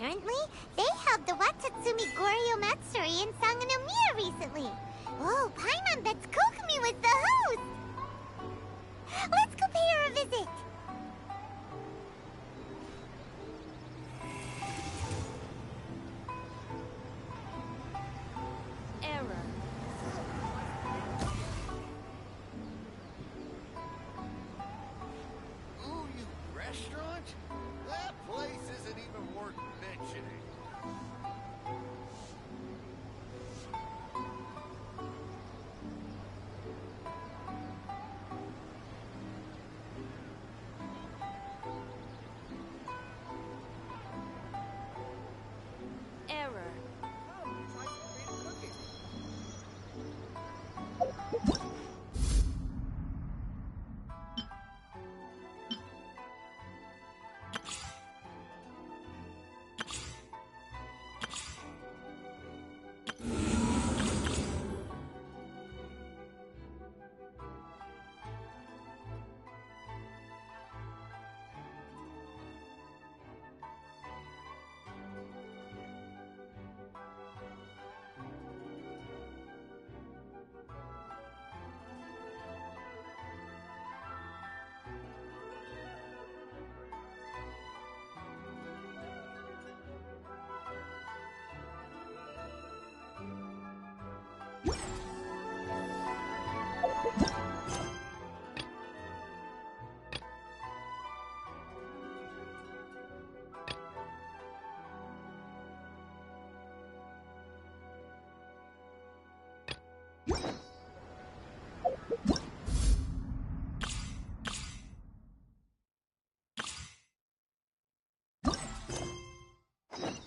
apparently, they held the Watatsumi Goryo Matsuri in Sanganomiya recently. Oh, Paimon bets Kokumi was the host! Let's go pay her a visit! Error. Ooh, you restaurant? That place isn't even worth mentioning. Error.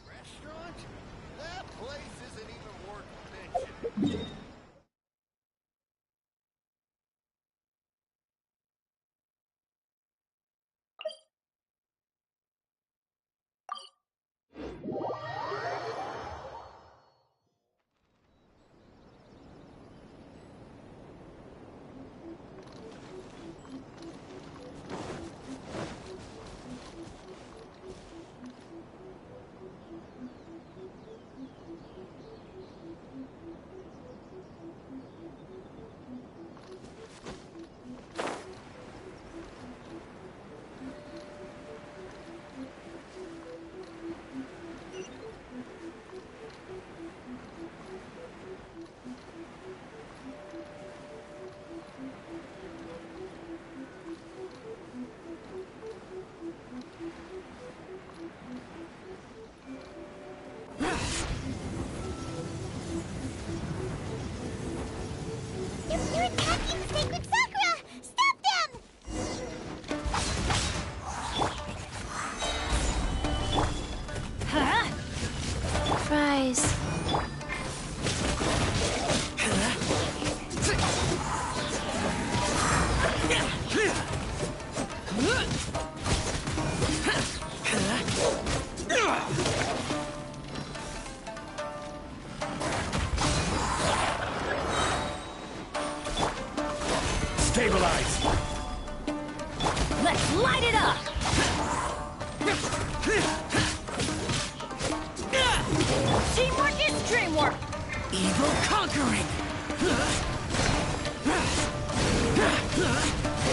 Restaurant? That place isn't even worth mentioning. You're attacking the sacred Sakura! Stop them! Huh? Fries. Stabilize! Let's light it up! Teamwork is dreamwork! Evil conquering!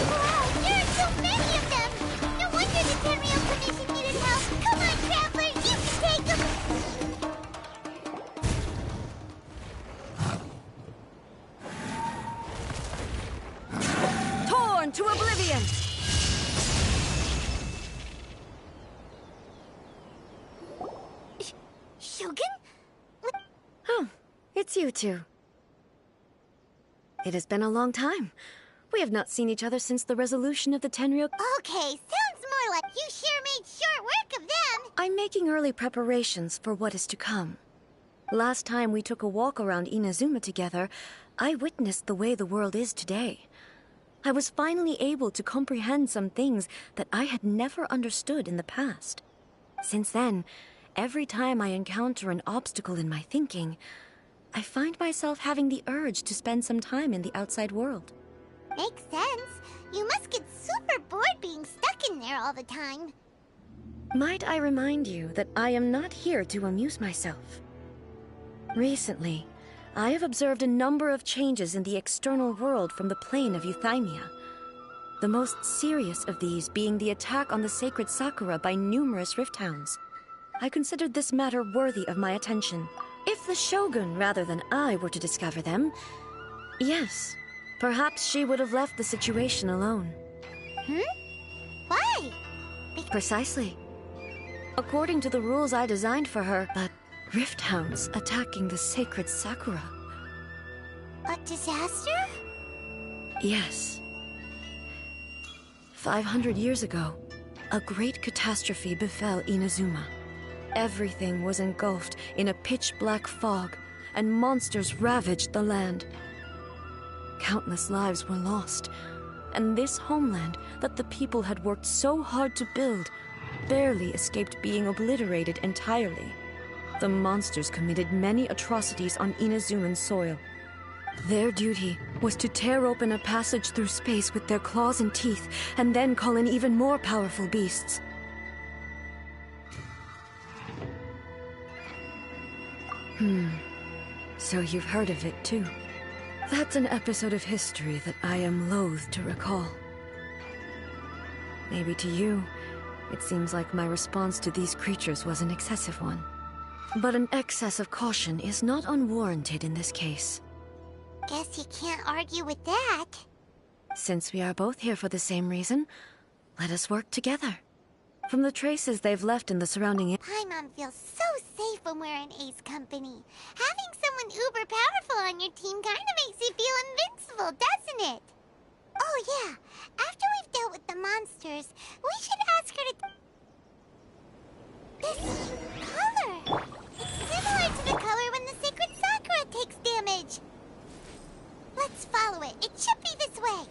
Wow, there are so many of them! No wonder the Tenryou Commission needed help! Come on, Traveler, you can take them! Torn to oblivion! Shogun? Oh, it's you two. It has been a long time. We have not seen each other since the resolution of the Tenryou. Okay, sounds more like you sure made short work of them! I'm making early preparations for what is to come. Last time we took a walk around Inazuma together, I witnessed the way the world is today. I was finally able to comprehend some things that I had never understood in the past. Since then, every time I encounter an obstacle in my thinking, I find myself having the urge to spend some time in the outside world. Makes sense. You must get super bored being stuck in there all the time. Might I remind you that I am not here to amuse myself? Recently, I have observed a number of changes in the external world from the plane of Euthymia. The most serious of these being the attack on the sacred Sakura by numerous rift hounds. I considered this matter worthy of my attention. If the Shogun rather than I were to discover them, yes, perhaps she would have left the situation alone. Why? Precisely. According to the rules I designed for her, but rift hounds attacking the sacred Sakura. A disaster? Yes. 500 years ago, a great catastrophe befell Inazuma. Everything was engulfed in a pitch-black fog, and monsters ravaged the land. Countless lives were lost, and this homeland that the people had worked so hard to build barely escaped being obliterated entirely. The monsters committed many atrocities on Inazuman soil. Their duty was to tear open a passage through space with their claws and teeth, and then call in even more powerful beasts. So you've heard of it too. That's an episode of history that I am loath to recall. Maybe to you, it seems like my response to these creatures was an excessive one. But an excess of caution is not unwarranted in this case. Guess you can't argue with that. Since we are both here for the same reason, let us work together. From the traces they've left in the surrounding Paimon feels so safe when we're in Ace company. Having someone uber powerful on your team kinda makes you feel invincible, doesn't it? Oh yeah, after we've dealt with the monsters, we should ask her to... This color! It's similar to the color when the sacred Sakura takes damage. Let's follow it. It should be this way.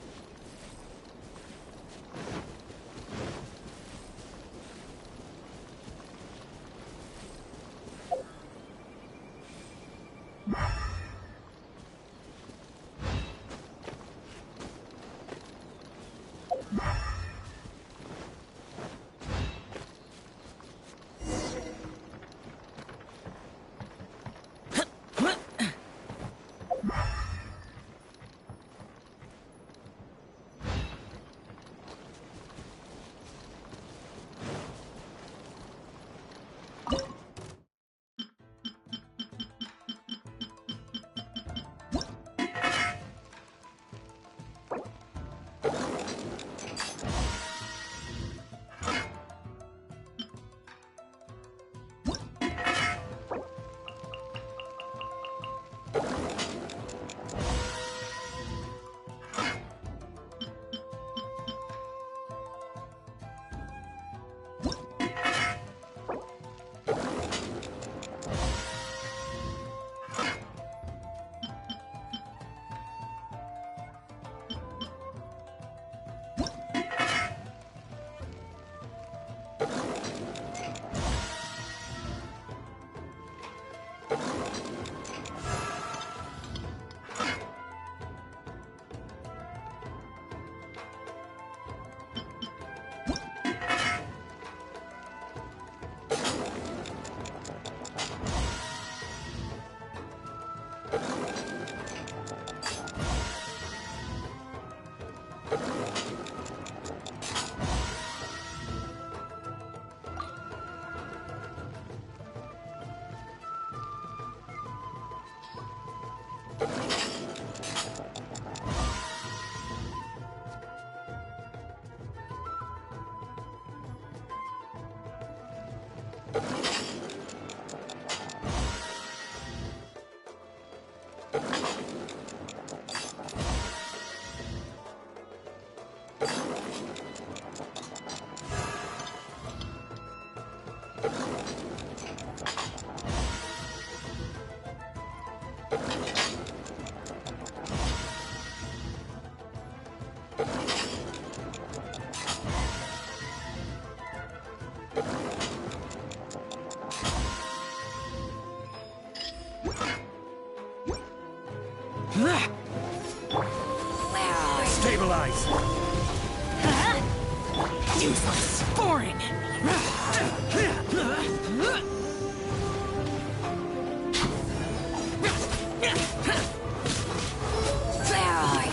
Boring! Where are you?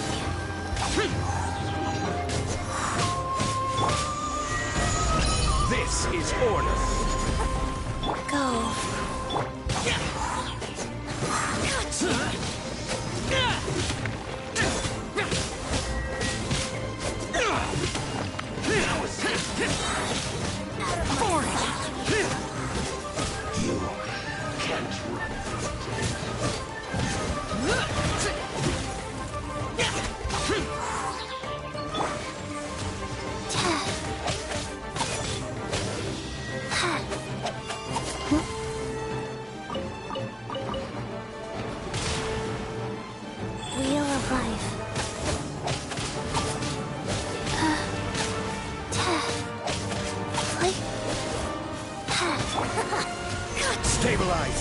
This is order. Go. Wheel of life. Stabilize!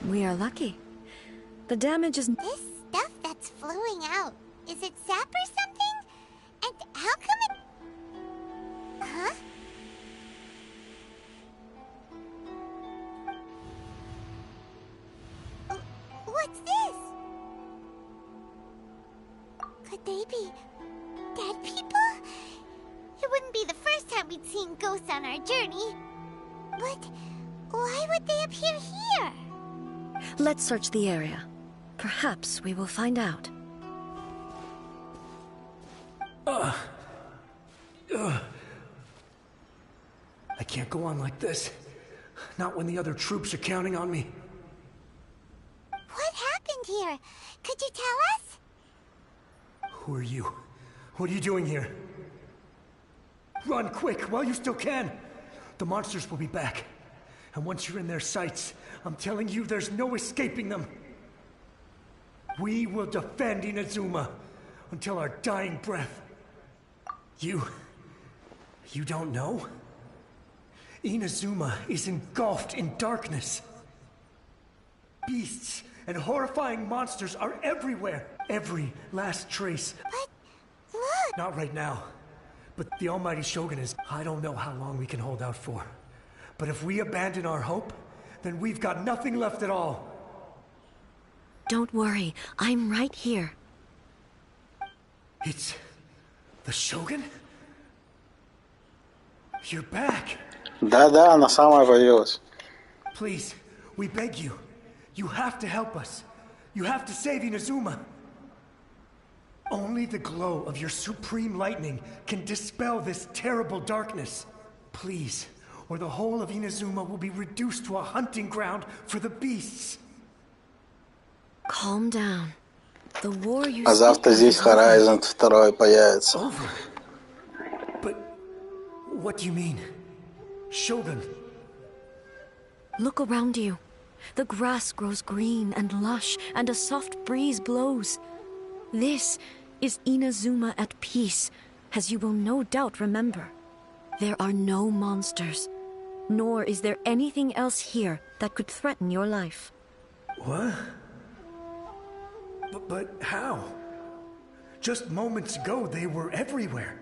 We are lucky. The damage is... This stuff that's flowing out, is it sap or something? And how come it... Huh? Oh, what's this? Could they be dead people? It wouldn't be the first time we'd seen ghosts on our journey. But why would they appear here? Let's search the area. Perhaps we will find out. I can't go on like this. Not when the other troops are counting on me. What happened here? Could you tell us? Who are you? What are you doing here? Run quick while you still can! The monsters will be back. And once you're in their sights, I'm telling you, there's no escaping them. We will defend Inazuma until our dying breath. You don't know? Inazuma is engulfed in darkness. Beasts and horrifying monsters are everywhere. Every last trace. But look! Not right now. But the Almighty Shogun is... I don't know how long we can hold out for. But if we abandon our hope, then we've got nothing left at all. Don't worry, I'm right here. It's... the Shogun? You're back. Да-да, она самая появилась. Please, we beg you. You have to help us. You have to save Inazuma. Only the glow of your supreme lightning can dispel this terrible darkness. Please, or the whole of Inazuma will be reduced to a hunting ground for the beasts. Calm down. The war you А завтра speak of здесь is over. Horizon 2 появится. Over? But what do you mean? Shogun? Look around you. The grass grows green and lush, and a soft breeze blows. This is Inazuma at peace, as you will no doubt remember. There are no monsters, nor is there anything else here that could threaten your life. What? But how? Just moments ago, they were everywhere.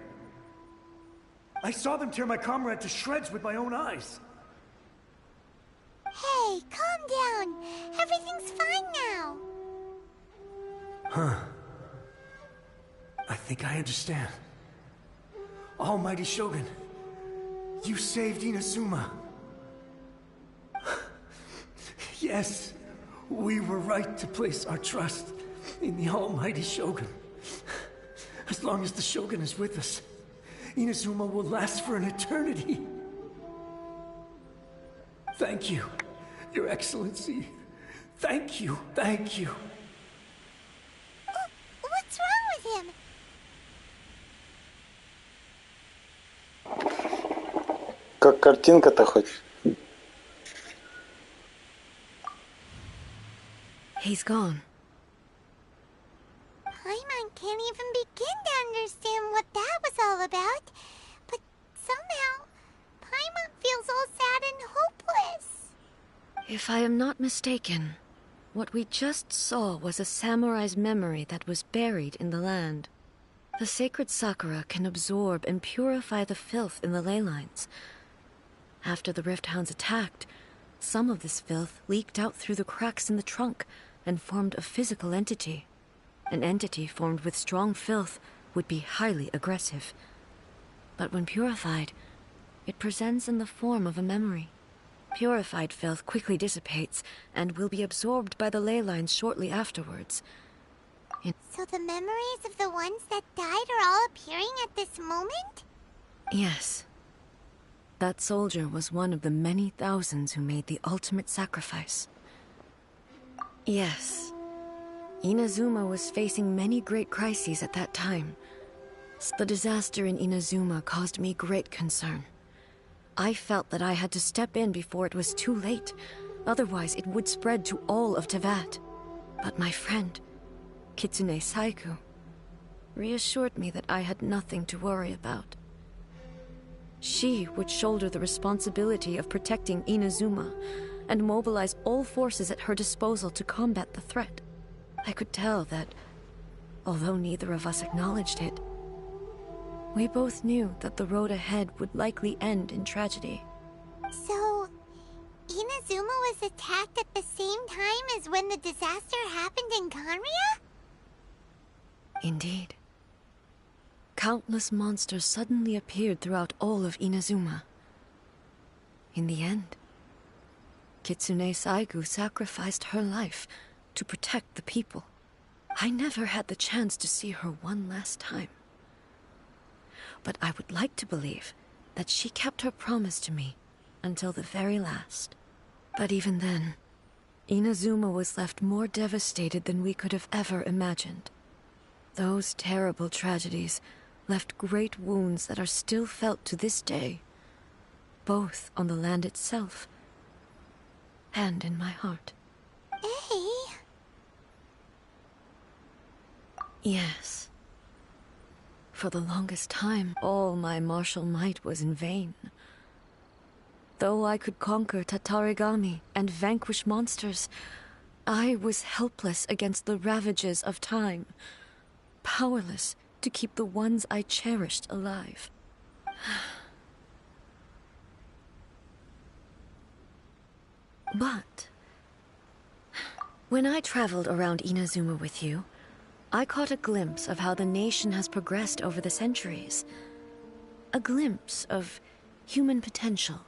I saw them tear my comrade to shreds with my own eyes. Hey, calm down. Everything's fine now. Huh. I think I understand. Almighty Shogun, you saved Inazuma. Yes, we were right to place our trust in the Almighty Shogun. As long as the Shogun is with us, Inazuma will last for an eternity. Thank you, Your Excellency. Thank you, thank you. What's wrong with him? Как картинка-то хоть? He's gone. Paimon can't even begin to understand what that was all about. But somehow, Paimon feels all sad and hopeless. If I am not mistaken, what we just saw was a samurai's memory that was buried in the land. The sacred sakura can absorb and purify the filth in the ley lines. After the Rift Hounds attacked, some of this filth leaked out through the cracks in the trunk and formed a physical entity. An entity formed with strong filth would be highly aggressive. But when purified, it presents in the form of a memory. Purified filth quickly dissipates and will be absorbed by the ley lines shortly afterwards. So the memories of the ones that died are all appearing at this moment? Yes. That soldier was one of the many thousands who made the ultimate sacrifice. Yes. Inazuma was facing many great crises at that time. The disaster in Inazuma caused me great concern. I felt that I had to step in before it was too late. Otherwise, it would spread to all of Teyvat. But my friend, Kitsune Saiku, reassured me that I had nothing to worry about. She would shoulder the responsibility of protecting Inazuma and mobilize all forces at her disposal to combat the threat. I could tell that, although neither of us acknowledged it, we both knew that the road ahead would likely end in tragedy. So, Inazuma was attacked at the same time as when the disaster happened in Kanria? Indeed. Countless monsters suddenly appeared throughout all of Inazuma. In the end, Kitsune Saigu sacrificed her life to protect the people. I never had the chance to see her one last time. But I would like to believe that she kept her promise to me until the very last. But even then, Inazuma was left more devastated than we could have ever imagined. Those terrible tragedies left great wounds that are still felt to this day, both on the land itself and in my heart. Hey. Yes. For the longest time, all my martial might was in vain. Though I could conquer Tatarigami and vanquish monsters, I was helpless against the ravages of time, powerless to keep the ones I cherished alive. But when I traveled around Inazuma with you, I caught a glimpse of how the nation has progressed over the centuries. A glimpse of human potential.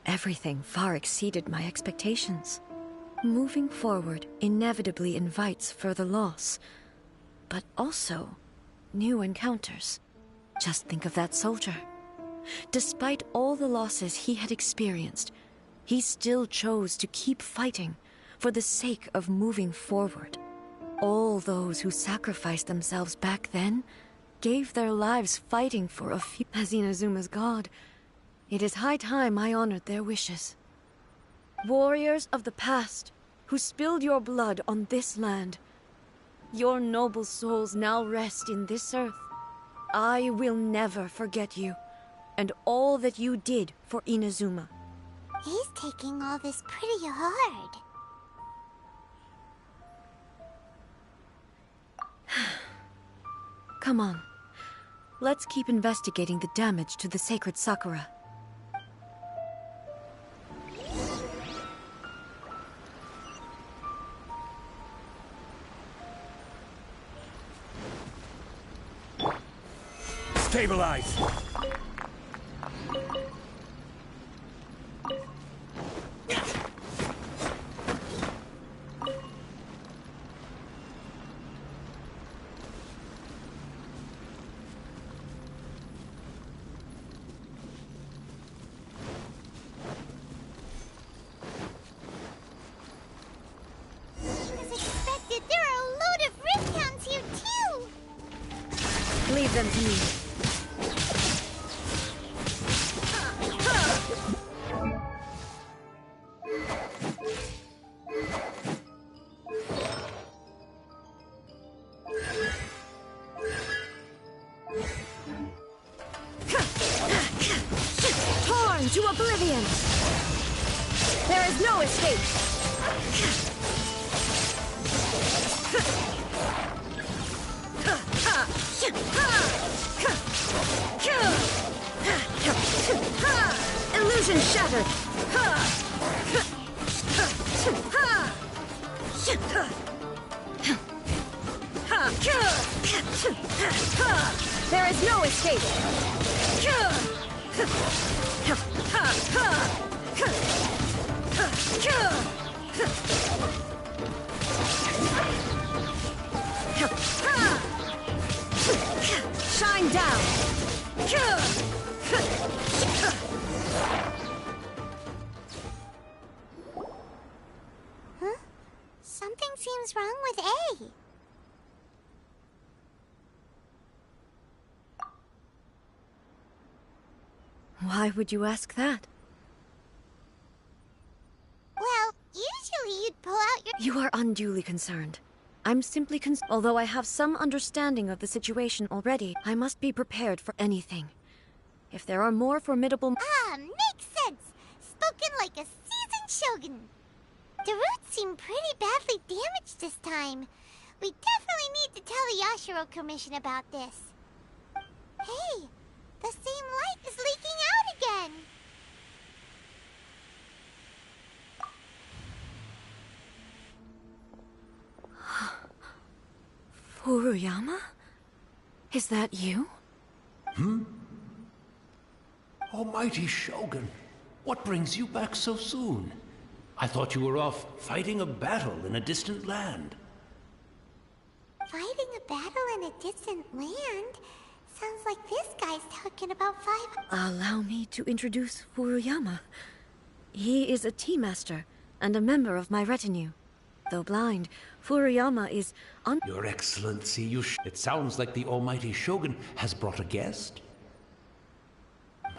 Everything far exceeded my expectations. Moving forward inevitably invites further loss, but also new encounters. Just think of that soldier. Despite all the losses he had experienced, he still chose to keep fighting for the sake of moving forward. All those who sacrificed themselves back then gave their lives fighting for a few. As Inazuma's god, it is high time I honored their wishes. Warriors of the past, who spilled your blood on this land, your noble souls now rest in this earth. I will never forget you, and all that you did for Inazuma. He's taking all this pretty hard. Come on. Let's keep investigating the damage to the sacred Sakura. Stabilize! As expected, there are a load of Ridcounts here too! Leave them to me. Torn to oblivion! There is no escape! Illusion shattered! There is no escape! Shine down! Huh? Something seems wrong with A. Why would you ask that? Well, usually you'd pull out your... You are unduly concerned. I'm simply Although I have some understanding of the situation already, I must be prepared for anything. If there are more formidable... Makes sense! Spoken like a seasoned shogun. The roots seem pretty badly damaged this time. We definitely need to tell the Yashiro Commission about this. Hey, the same light is leaking out again! Furuyama? Is that you? Almighty Shogun, what brings you back so soon? I thought you were off fighting a battle in a distant land. Fighting a battle in a distant land? Sounds like this guy's talking about 5... Allow me to introduce Furuyama. He is a tea master and a member of my retinue. Though blind, Furuyama is Your Excellency, it sounds like the Almighty Shogun has brought a guest.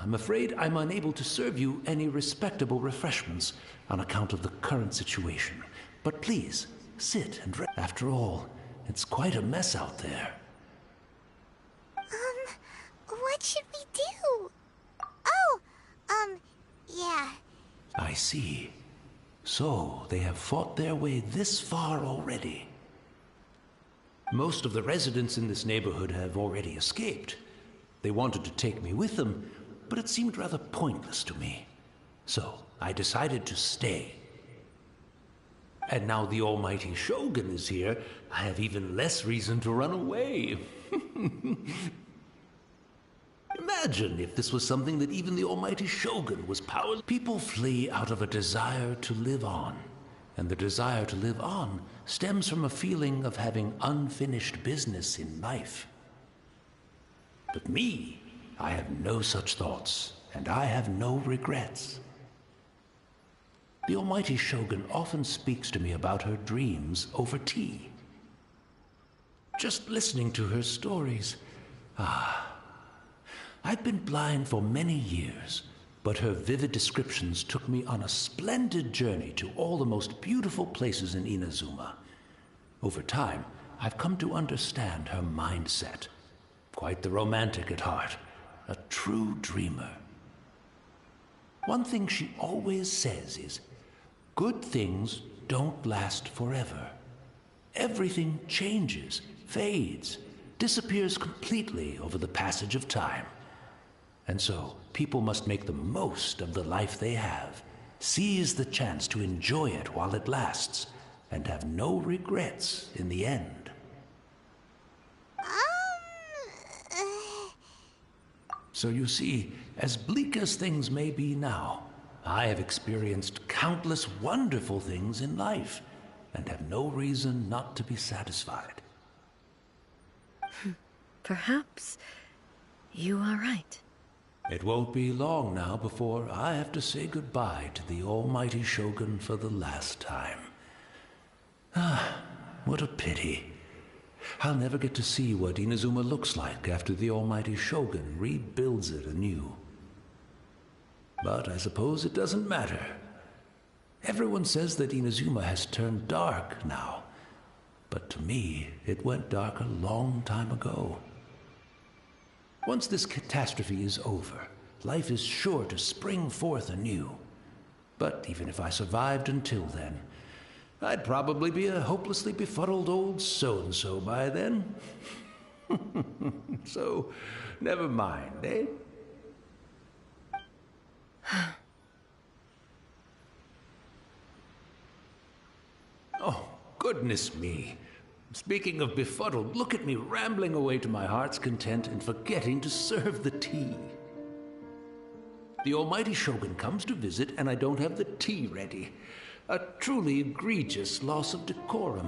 I'm afraid I'm unable to serve you any respectable refreshments on account of the current situation. But please, sit and rest. After all, it's quite a mess out there. What should we do? Yeah. I see. So, they have fought their way this far already. Most of the residents in this neighborhood have already escaped. They wanted to take me with them, but it seemed rather pointless to me. So I decided to stay. And now the almighty Shogun is here, I have even less reason to run away. Imagine if this was something that even the almighty Shogun was powerless. People flee out of a desire to live on. And the desire to live on stems from a feeling of having unfinished business in life. But me, I have no such thoughts, and I have no regrets. The almighty Shogun often speaks to me about her dreams over tea. Just listening to her stories, I've been blind for many years, but her vivid descriptions took me on a splendid journey to all the most beautiful places in Inazuma. Over time, I've come to understand her mindset. Quite the romantic at heart, a true dreamer. One thing she always says is, good things don't last forever. Everything changes, fades, disappears completely over the passage of time. And so, people must make the most of the life they have, seize the chance to enjoy it while it lasts, and have no regrets in the end. So you see, as bleak as things may be now, I have experienced countless wonderful things in life, and have no reason not to be satisfied. Perhaps you are right. It won't be long now before I have to say goodbye to the almighty Shogun for the last time. What a pity. I'll never get to see what Inazuma looks like after the almighty Shogun rebuilds it anew. But I suppose it doesn't matter. Everyone says that Inazuma has turned dark now. But to me, it went dark a long time ago. Once this catastrophe is over, life is sure to spring forth anew. But even if I survived until then, I'd probably be a hopelessly befuddled old so-and-so by then. So, never mind, eh? Oh, goodness me. Speaking of befuddled, look at me rambling away to my heart's content and forgetting to serve the tea. The almighty Shogun comes to visit and I don't have the tea ready. A truly egregious loss of decorum.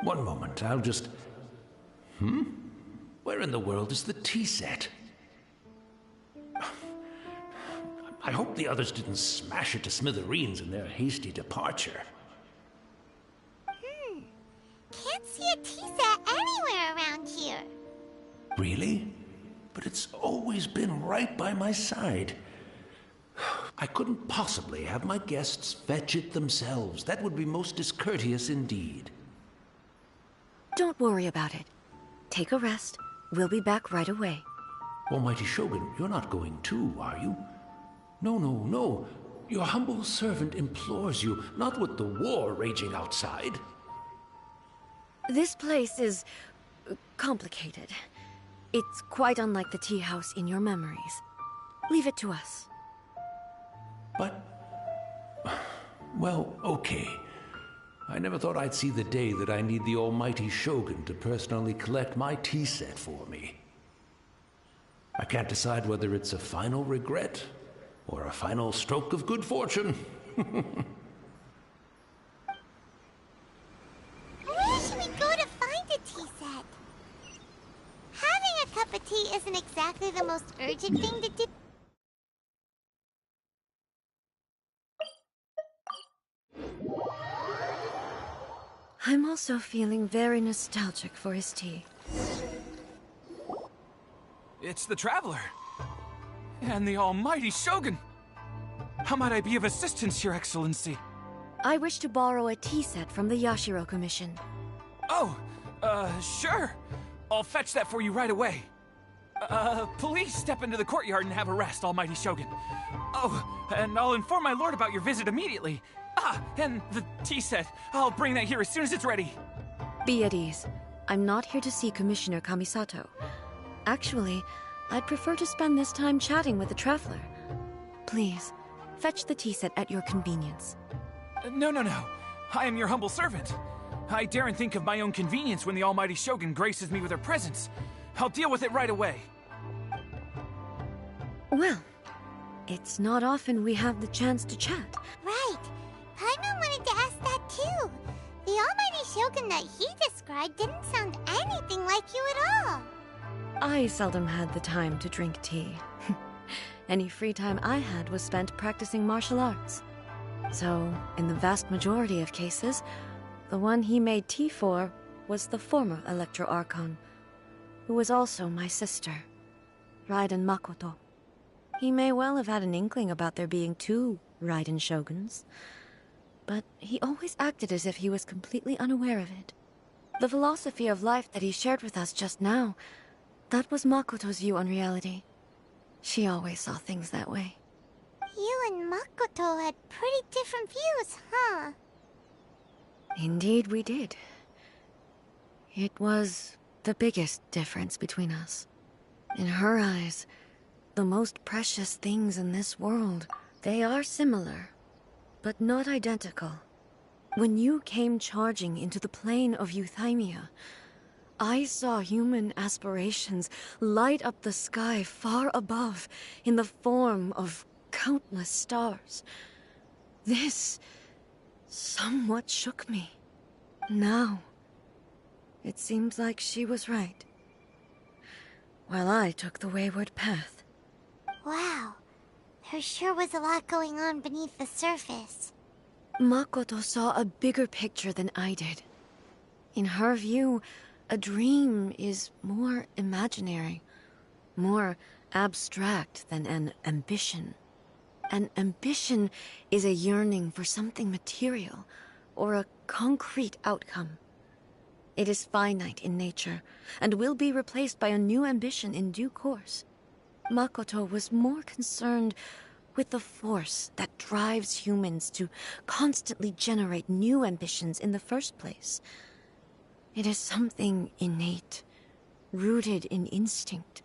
One moment, I'll just... Where in the world is the tea set? I hope the others didn't smash it to smithereens in their hasty departure. Can't see a tea set anywhere around here. Really? But it's always been right by my side. I couldn't possibly have my guests fetch it themselves. That would be most discourteous indeed. Don't worry about it. Take a rest. We'll be back right away. Almighty Shogun, you're not going too, are you? No, no, no. Your humble servant implores you, not with the war raging outside. This place is complicated. It's quite unlike the tea house in your memories. Leave it to us. But... well, okay. I never thought I'd see the day that I need the almighty Shogun to personally collect my tea set for me. I can't decide whether it's a final regret or a final stroke of good fortune. Where should we go to find a tea set? Having a cup of tea isn't exactly the most urgent thing to do. I'm also feeling very nostalgic for his tea. It's the Traveler. And the almighty Shogun. How might I be of assistance, Your Excellency? I wish to borrow a tea set from the Yashiro Commission. Oh, sure. I'll fetch that for you right away. Please step into the courtyard and have a rest, almighty Shogun. Oh, and I'll inform my lord about your visit immediately. Ah, and the tea set. I'll bring that here as soon as it's ready. Be at ease. I'm not here to see Commissioner Kamisato. Actually, I'd prefer to spend this time chatting with the Traveler. Please, fetch the tea set at your convenience. No. I am your humble servant. I daren't think of my own convenience when the almighty Shogun graces me with her presence. I'll deal with it right away. Well, it's not often we have the chance to chat. Right. Paimon wanted to ask that too. The almighty Shogun that he described didn't sound anything like you at all. I seldom had the time to drink tea. Any free time I had was spent practicing martial arts. So, in the vast majority of cases, the one he made tea for was the former Electro Archon, who was also my sister, Raiden Makoto. He may well have had an inkling about there being two Raiden Shoguns, but he always acted as if he was completely unaware of it. The philosophy of life that he shared with us just now, that was Makoto's view on reality. She always saw things that way. You and Makoto had pretty different views, huh? Indeed we did. It was the biggest difference between us. In her eyes, the most precious things in this world, they are similar, but not identical. When you came charging into the plane of Euthymia, I saw human aspirations light up the sky far above in the form of countless stars. This somewhat shook me. Now, it seems like she was right, while I took the wayward path. Wow. There sure was a lot going on beneath the surface. Makoto saw a bigger picture than I did. In her view, a dream is more imaginary, more abstract than an ambition. An ambition is a yearning for something material, or a concrete outcome. It is finite in nature, and will be replaced by a new ambition in due course. Makoto was more concerned with the force that drives humans to constantly generate new ambitions in the first place. It is something innate, rooted in instinct.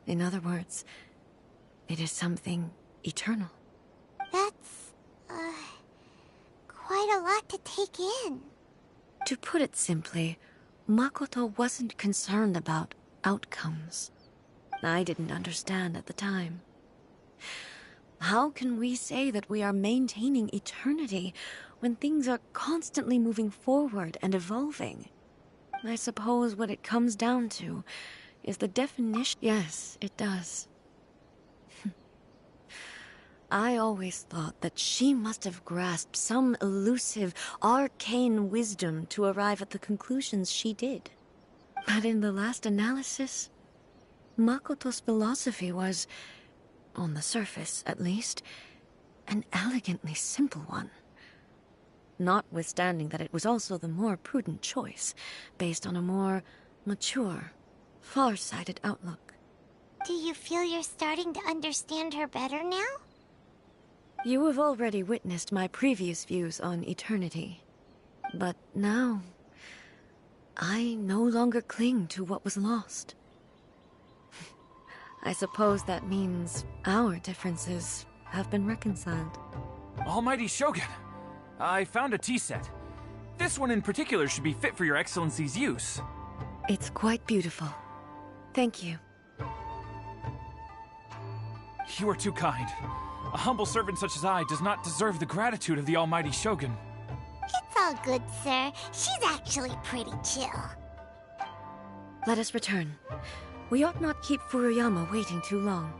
In other words, it is something eternal. That's, quite a lot to take in. To put it simply, Makoto wasn't concerned about outcomes. I didn't understand at the time. How can we say that we are maintaining eternity when things are constantly moving forward and evolving? I suppose what it comes down to is the definition. Yes, it does. I always thought that she must have grasped some elusive, arcane wisdom to arrive at the conclusions she did. But in the last analysis, Makoto's philosophy was, on the surface at least, an elegantly simple one. Notwithstanding that it was also the more prudent choice, based on a more mature, far-sighted outlook. Do you feel you're starting to understand her better now? You have already witnessed my previous views on eternity. But now, I no longer cling to what was lost. I suppose that means our differences have been reconciled. Almighty Shogun, I found a tea set. This one in particular should be fit for your Excellency's use. It's quite beautiful. Thank you. You are too kind. A humble servant such as I does not deserve the gratitude of the Almighty Shogun. It's all good, sir. She's actually pretty chill. Let us return. We ought not keep Furuyama waiting too long.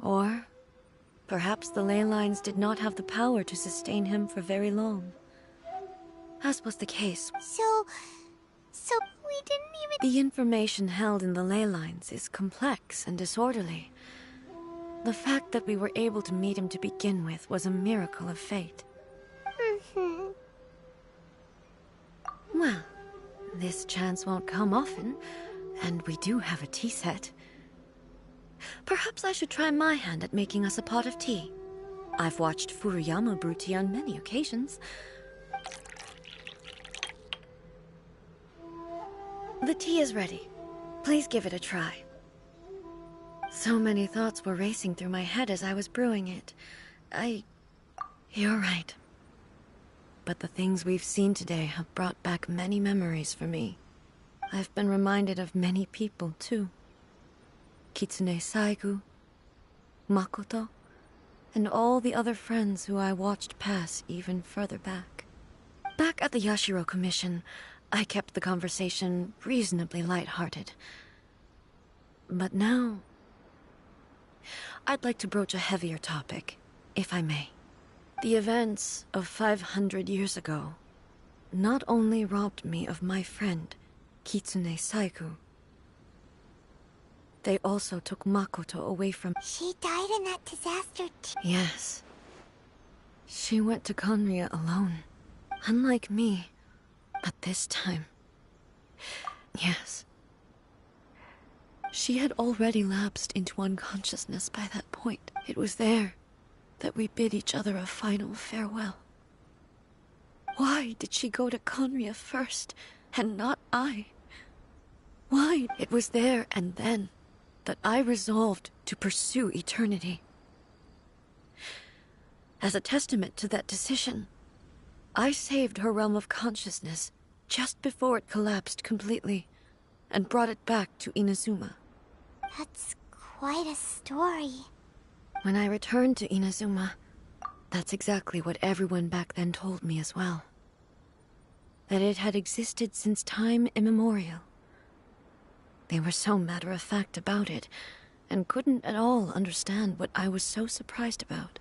Or perhaps the ley lines did not have the power to sustain him for very long. As was the case. So we didn't even... The information held in the ley lines is complex and disorderly. The fact that we were able to meet him to begin with was a miracle of fate. Mm-hmm. Well, this chance won't come often, and we do have a tea set. Perhaps I should try my hand at making us a pot of tea. I've watched Furuyama brew tea on many occasions. The tea is ready. Please give it a try. So many thoughts were racing through my head as I was brewing it. You're right. But the things we've seen today have brought back many memories for me. I've been reminded of many people, too. Kitsune Saigu, Makoto, and all the other friends who I watched pass even further back. Back at the Yashiro Commission, I kept the conversation reasonably lighthearted. But now, I'd like to broach a heavier topic, if I may. The events of 500 years ago not only robbed me of my friend, Kitsune Saigu, they also took Makoto away from... She died in that disaster too. Yes. She went to Conria alone. Unlike me. But this time... Yes. She had already lapsed into unconsciousness by that point. It was there that we bid each other a final farewell. Why did she go to Conria first, and not I? Why? It was there and then that I resolved to pursue eternity. As a testament to that decision, I saved her realm of consciousness just before it collapsed completely, and brought it back to Inazuma. That's quite a story. When I returned to Inazuma, that's exactly what everyone back then told me as well. That it had existed since time immemorial. They were so matter-of-fact about it, and couldn't at all understand what I was so surprised about.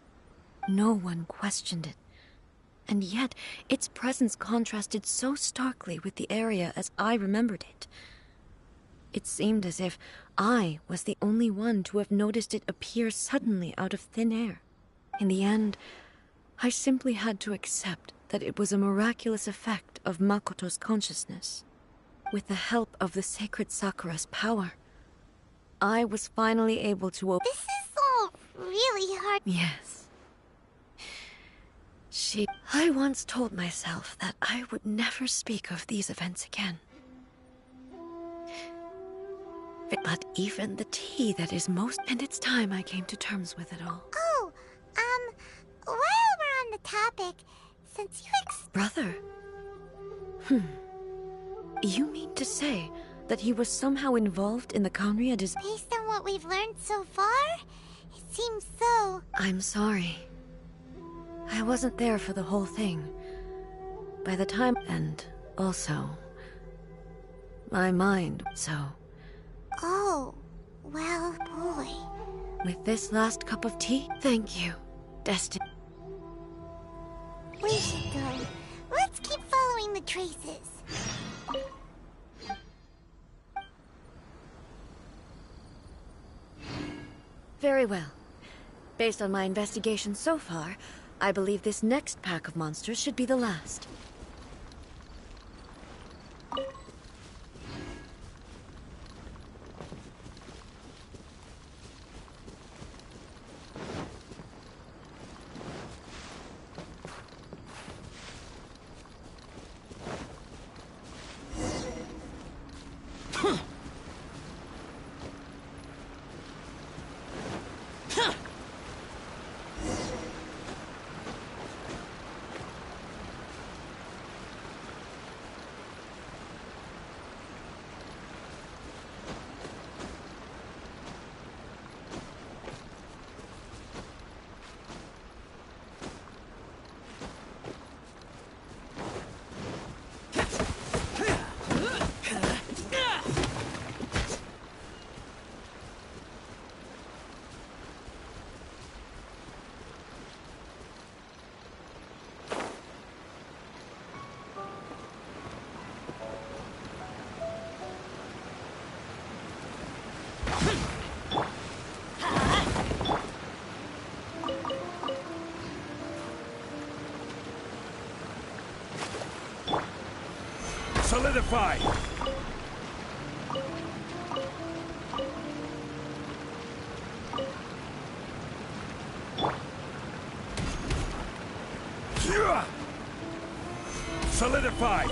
No one questioned it. And yet, its presence contrasted so starkly with the area as I remembered it. It seemed as if I was the only one to have noticed it appear suddenly out of thin air. In the end, I simply had to accept that it was a miraculous effect of Makoto's consciousness. With the help of the sacred Sakura's power, I was finally able to This is all really hard. Yes. I once told myself that I would never speak of these events again. But even the tea that is most... And it's time I came to terms with it all. Oh, while we're on the topic, since you Brother? You mean to say that he was somehow involved in the Conria based on what we've learned so far, it seems so. I'm sorry. I wasn't there for the whole thing. By the time... And also... my mind, so... Oh, well, boy. With this last cup of tea, thank you, Destiny. We should go. Let's keep following the traces. Very well. Based on my investigation so far, I believe this next pack of monsters should be the last. Solidify! Solidify!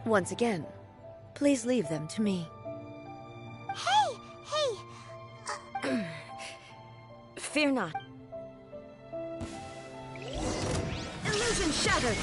Once again, please leave them to me. Hey! Fear not. Illusion shattered!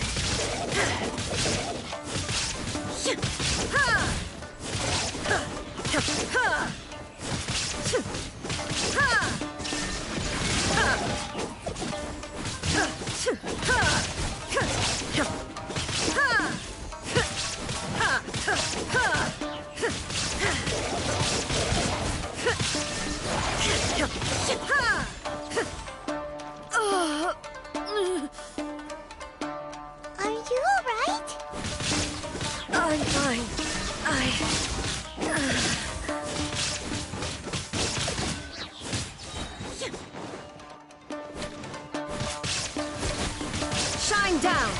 Are you alright? I'm fine. Shine down!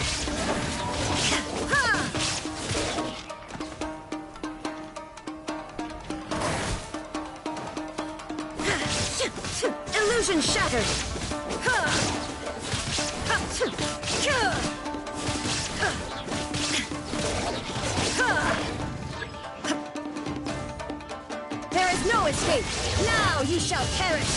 Illusion shattered! There is no escape! Now you shall perish!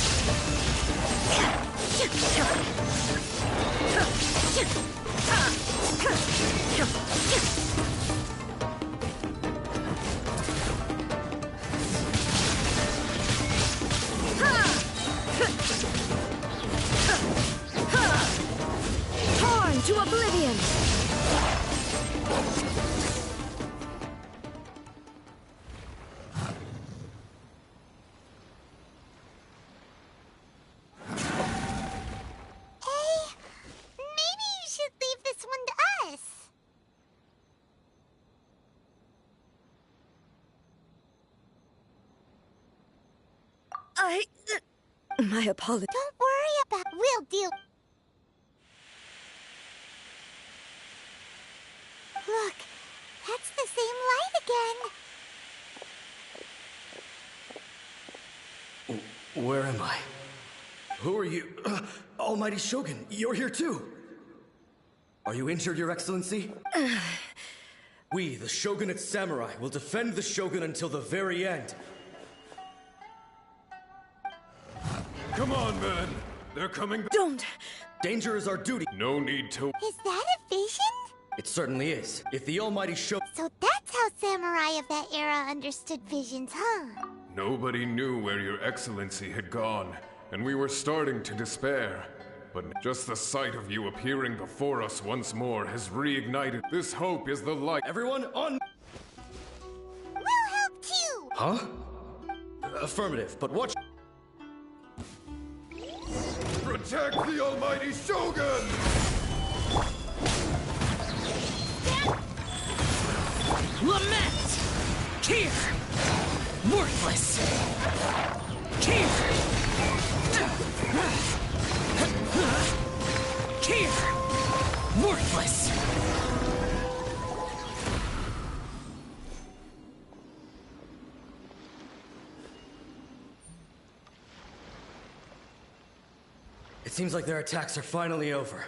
Torn to oblivion! Hey, maybe you should leave this one to us. My apologies. Don't worry about it. We'll deal. Look, that's the same light again. Where am I? Who are you? Almighty Shogun, you're here too! Are you injured, Your Excellency? We, the Shogunate Samurai, will defend the Shogun until the very end. Come on, man. They're coming. Don't! Danger is our duty. No need to. Is that a vision? It certainly is. If the Almighty Shogun... So that's how samurai of that era understood visions, huh? Nobody knew where your excellency had gone, and we were starting to despair. But just the sight of you appearing before us once more has reignited. This hope is the light. Everyone on... We'll help too! Huh? Affirmative, but watch... Protect the almighty Shogun! Lament! Here! Worthless! Here! Here! Worthless! It seems like their attacks are finally over.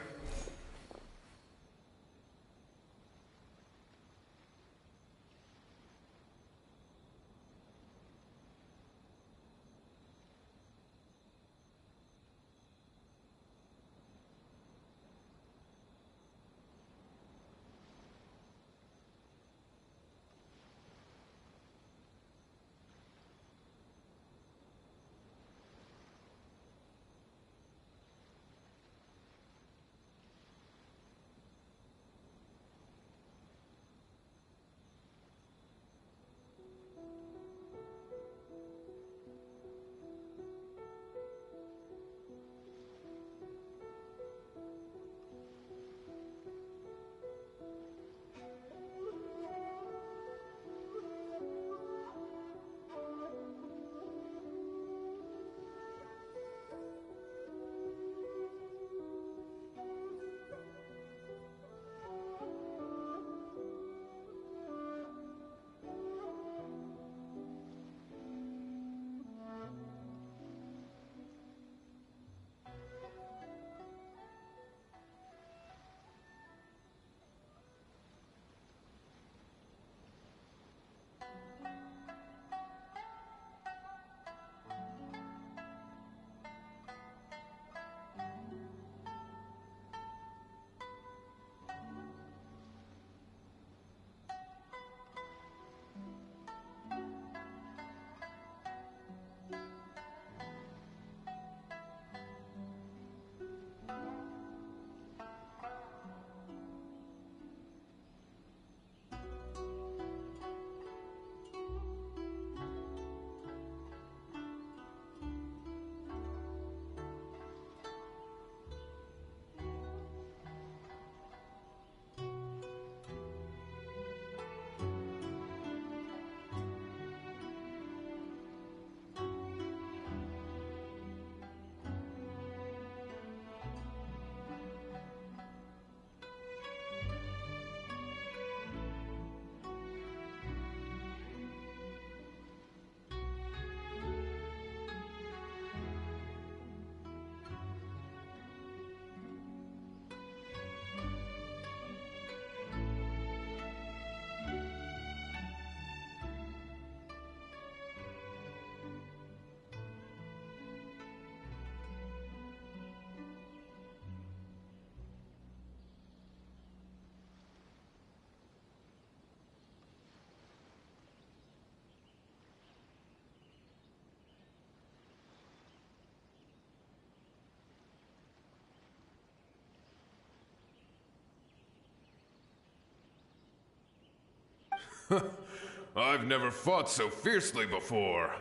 I've never fought so fiercely before.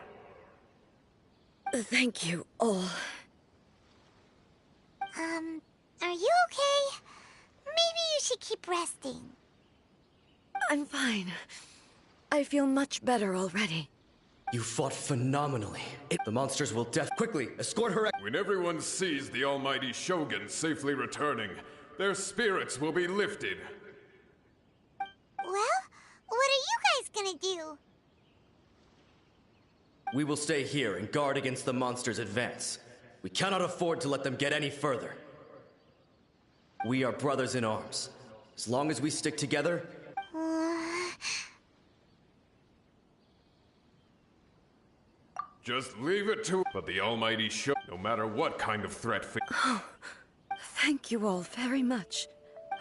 Thank you all. Are you okay? Maybe you should keep resting. I'm fine. I feel much better already. You fought phenomenally. The monsters will quickly escort her. When everyone sees the almighty Shogun safely returning, their spirits will be lifted. Well, what are you guys gonna do? We will stay here and guard against the monsters' advance. We cannot afford to let them get any further. We are brothers in arms. As long as we stick together... Just leave it to... But the almighty Shogun, no matter what kind of threat... Oh, thank you all very much.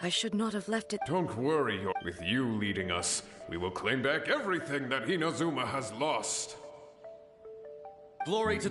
I should not have left it... Don't worry, with you leading us, we will claim back everything that Inazuma has lost. Glory to